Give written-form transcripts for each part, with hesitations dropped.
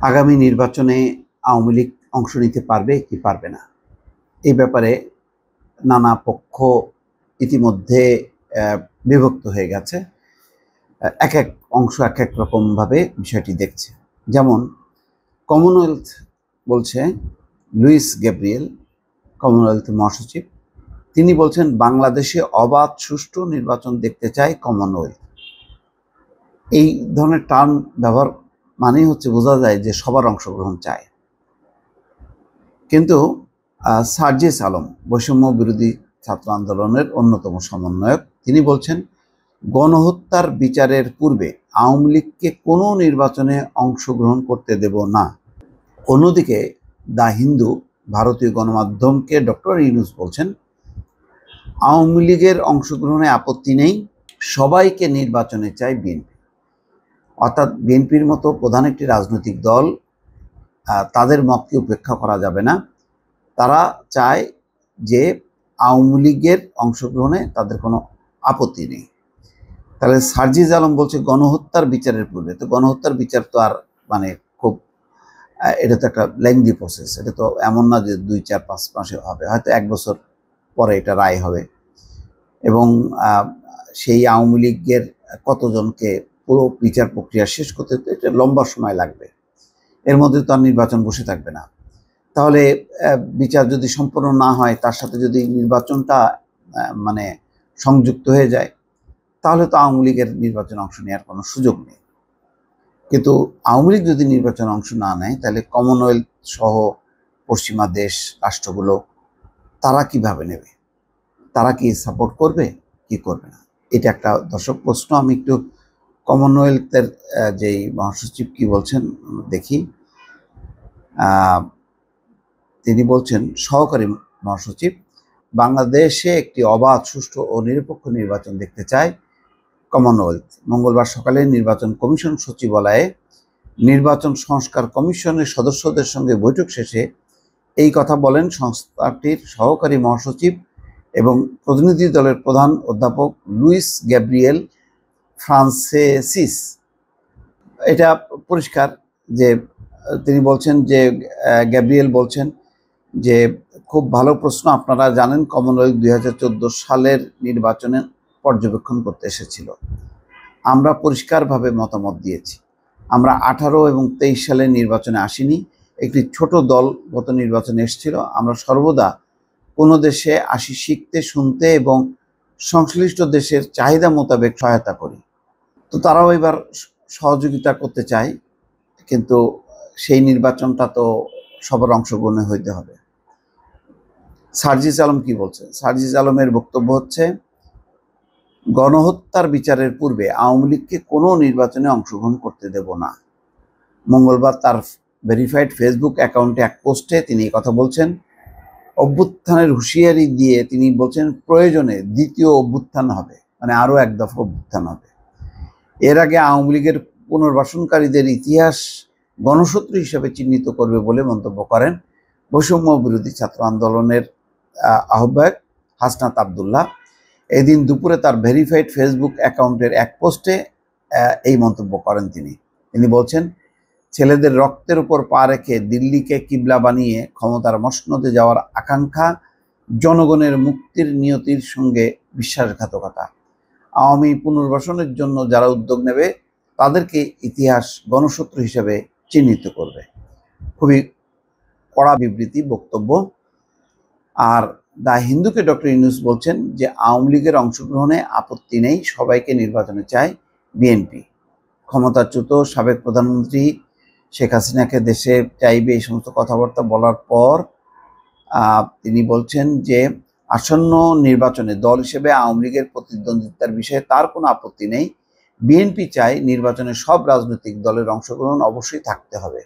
আগামী নির্বাচনে আওয়ামী লীগ অংশ নিতে পারবে কি পারবে না, এই ব্যাপারে নানা পক্ষ ইতিমধ্যে বিভক্ত হয়ে গেছে। এক এক অংশ এক এক রকমভাবে বিষয়টি দেখছে। যেমন কমনওয়েলথ বলছে, লুইস গ্যাব্রিয়েল কমনওয়েলথ মহাসচিব, তিনি বলছেন বাংলাদেশে অবাধ সুষ্ঠু নির্বাচন দেখতে চায় কমনওয়েলথ। এই ধরনের টার্ম ব্যবহার মানেই হচ্ছে বোঝা যায় যে সবার অংশগ্রহণ চায়। কিন্তু সার্জিস আলম, বৈষম্য বিরোধী ছাত্র আন্দোলনের অন্যতম সমন্বয়ক, তিনি বলছেন গণহত্যার বিচারের পূর্বে আওয়ামী লীগকে কোনো নির্বাচনে অংশগ্রহণ করতে দেব না। অন্যদিকে দ্য হিন্দু ভারতীয় গণমাধ্যমকে ডক্টর ইউনূস বলছেন আওয়ামী লীগের অংশগ্রহণে আপত্তি নেই, সবাইকে নির্বাচনে চায় বিএনপি। অর্থাৎ বিএনপির মতো প্রধান একটি রাজনৈতিক দল, তাদের মতকে উপেক্ষা করা যাবে না। তারা চায় যে আওয়ামী লীগের অংশগ্রহণে তাদের কোনো আপত্তি নেই। তাহলে সার্জিস আলম বলছে গণহত্যার বিচারের পূর্বে। তো গণহত্যার বিচার তো আর খুব, এটা তো একটা লেংদি প্রসেস। এটা তো এমন না যে 2-4-5 মাসে হবে, হয়তো 1 বছর পরে এটা রায় হবে। এবং সেই আওয়ামী লীগের কতজনকে পুরো বিচার প্রক্রিয়া শেষ করতে এটা লম্বা সময় লাগবে। এর মধ্যে তো আর নির্বাচন বসে থাকবে না। তাহলে বিচার যদি সম্পন্ন না হয়, তার সাথে যদি নির্বাচনটা সংযুক্ত হয়ে যায়, তাহলে তো আওয়ামী লীগের নির্বাচনে অংশ নেওয়ার কোনো সুযোগ নেই। কিন্তু আওয়ামী লীগ যদি নির্বাচনে অংশ না নেয়, তাহলে কমনওয়েলথ সহ পশ্চিমা দেশ রাষ্ট্রগুলো তারা কিভাবে নেবে? তারা কি সাপোর্ট করবে কি করবে না? এটা একটা দর্শক প্রশ্ন। আমি একটু কমনওয়েলথের যেই মহাসচিব কি বলছেন দেখি। তিনি বলছেন, সহকারী মহাসচিব, বাংলাদেশে একটি অবাধ সুষ্ঠু ও নিরপেক্ষ নির্বাচন দেখতে চায় কমনওয়েলথ। মঙ্গলবার সকালে নির্বাচন কমিশন সচিবালয়ে নির্বাচন সংস্কার কমিশনের সদস্যদের সঙ্গে বৈঠক শেষে এই কথা বলেন সংস্থাটির সহকারী মহাসচিব এবং প্রতিনিধি দলের প্রধান অধ্যাপক লুইস গ্যাব্রিয়েল ফ্রান্সেসিস। এটা পরিষ্কার যে তিনি বলছেন যে গ্যাব্রিয়েল বলছেন যে খুব ভালো প্রশ্ন। আপনারা জানেন কমনওয়েলথ 2014 সালের নির্বাচনে পর্যবেক্ষণ করতে এসেছিল। আমরা পরিষ্কারভাবে মতামত দিয়েছি। আমরা 18 এবং 23 সালের নির্বাচনে আসিনি। একটি ছোট দল গত নির্বাচনে এসেছিল। আমরা সর্বদা কোনো দেশে আসি শিখতে, শুনতে এবং সংশ্লিষ্ট দেশের চাহিদা মোতাবেক সহায়তা করি। তো তারাও এবার সহযোগিতা করতে চায়, কিন্তু সেই নির্বাচনটা তো সবার অংশগ্রহণে হইতে হবে। সার্জিস আলম কি বলছে? সার্জিস আলমের বক্তব্য হচ্ছে গণহত্যার বিচারের পূর্বে আওয়ামী লীগকে কোনো নির্বাচনে অংশগ্রহণ করতে দেব না। মঙ্গলবার তার ভেরিফাইড ফেসবুক অ্যাকাউন্টে এক পোস্টে তিনি কথা বলছেন। অভ্যুত্থানের হুঁশিয়ারি দিয়ে তিনি বলছেন প্রয়োজনে দ্বিতীয় অভ্যুত্থান হবে, আরও এক দফা অভ্যুত্থান হবে। এর আগে আওয়ামী লীগের পুনর্বাসনকারীদের ইতিহাস গণশত্রু হিসেবে চিহ্নিত করবে বলে মন্তব্য করেন বৈষম্য বিরোধী ছাত্র আন্দোলনের আহ্বায়ক হাসনাত আবদুল্লাহ। এদিন দুপুরে তার ভেরিফাইড ফেসবুক অ্যাকাউন্টের এক পোস্টে এই মন্তব্য করেন তিনি বলছেন, ছেলেদের রক্তের উপর পা রেখে দিল্লিকে কিবলা বানিয়ে ক্ষমতার মসনদে যাওয়ার আকাঙ্ক্ষা জনগণের মুক্তির নিয়তির সঙ্গে বিশ্বাসঘাতকতা। আওয়ামী পুনর্বাসনের জন্য যারা উদ্যোগ নেবে তাদেরকে ইতিহাস গণশত্রু হিসেবে চিহ্নিত করবে। খুবই কড়া বিবৃতি, বক্তব্য। আর দ্য হিন্দুকে ডক্টর ইউনূস বলছেন যে আওয়ামী লীগের অংশগ্রহণে আপত্তি নেই, সবাইকে নির্বাচনে চায় বিএনপি। ক্ষমতাচ্যুত সাবেক প্রধানমন্ত্রী শেখ হাসিনাকে দেশে চাইবে, এই সমস্ত কথাবার্তা বলার পর তিনি বলছেন যে আসন্ন নির্বাচনে দল হিসেবে আওয়ামী লীগের প্রতিদ্বন্দ্বিতার বিষয়ে তার কোনো আপত্তি নেই। বিএনপি চায় নির্বাচনে সব রাজনৈতিক দলের অংশগ্রহণ অবশ্যই থাকতে হবে।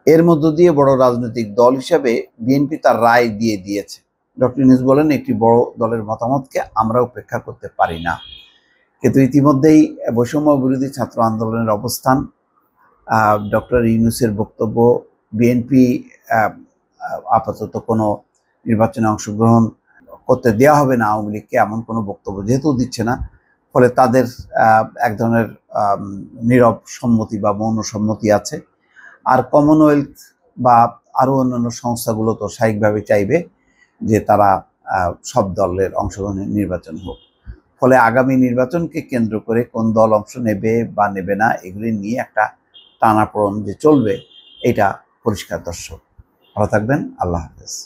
এর মধ্য দিয়ে বড় রাজনৈতিক দল হিসাবে বিএনপি তার রায় দিয়ে দিয়েছে। ডক্টর ইউনূস বলেন, একটি বড় দলের মতামতকে আমরা উপেক্ষা করতে পারি না। কিন্তু ইতিমধ্যেই বৈষম্য বিরোধী ছাত্র আন্দোলনের অবস্থান, ডক্টর ইউনূসের বক্তব্য, বিএনপি আপাতত কোনো নির্বাচনে অংশগ্রহণ করতে দেওয়া হবে না আওয়ামী লীগকে, এমন কোনো বক্তব্য যেহেতু দিচ্ছে না, ফলে তাদের এক ধরনের নীরব সম্মতি বা মৌন সম্মতি আছে। আর কমনওয়েলথ বা আরও অন্যান্য সংস্থাগুলো তো স্বাভাবিকভাবে চাইবে যে তারা সব দলের অংশগ্রহণে নির্বাচন হোক। ফলে আগামী নির্বাচনকে কেন্দ্র করে কোন দল অংশ নেবে বা নেবে না এগুলি নিয়ে একটা টানাপোড়েন যে চলবে, এটা পরিষ্কার দর্শক। ভালো থাকবেন। আল্লাহ হাফেজ।